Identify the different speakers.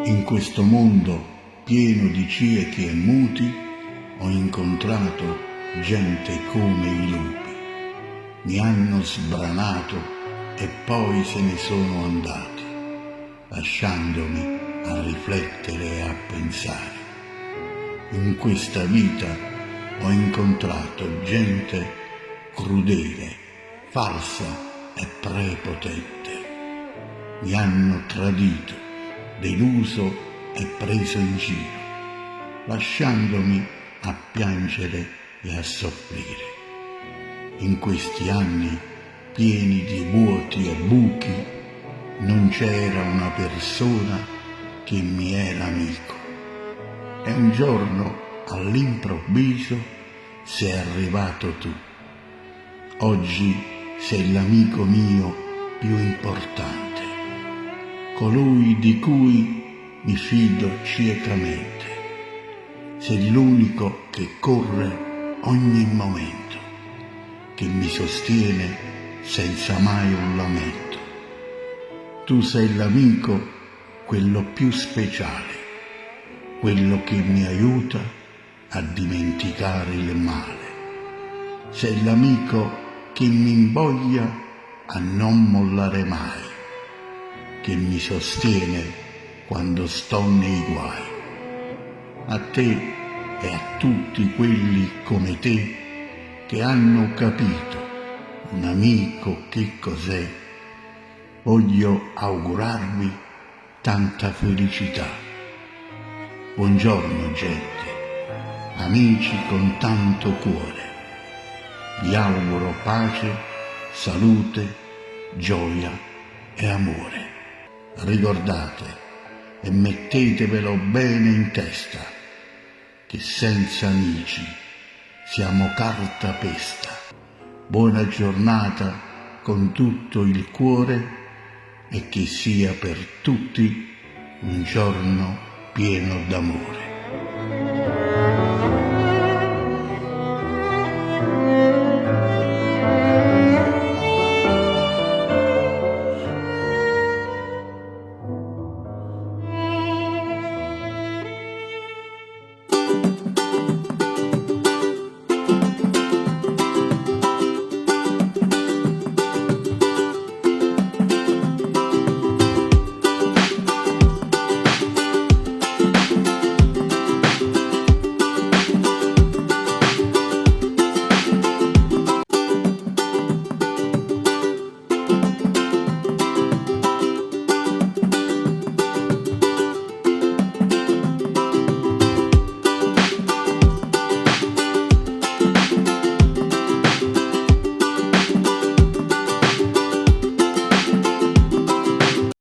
Speaker 1: In questo mondo pieno di ciechi e muti ho incontrato gente come i lupi. Mi hanno sbranato e poi se ne sono andati, lasciandomi a riflettere e a pensare. In questa vita ho incontrato gente crudele, falsa e prepotente. Mi hanno tradito, deluso e preso in giro, lasciandomi a piangere e a soffrire. In questi anni pieni di vuoti e buchi non c'era una persona che mi era amico. E un giorno all'improvviso sei arrivato tu. Oggi sei l'amico mio più importante, colui di cui mi fido ciecamente. Sei l'unico che corre ogni momento, che mi sostiene senza mai un lamento. Tu sei l'amico, quello più speciale, quello che mi aiuta a dimenticare il male. Sei l'amico che mi invoglia a non mollare mai, che mi sostiene quando sto nei guai. A te e a tutti quelli come te che hanno capito un amico che cos'è, voglio augurarvi tanta felicità. Buongiorno gente, amici con tanto cuore. Vi auguro pace, salute, gioia e amore. Ricordate e mettetevelo bene in testa che senza amici siamo cartapesta. Buona giornata con tutto il cuore e che sia per tutti un giorno pieno d'amore.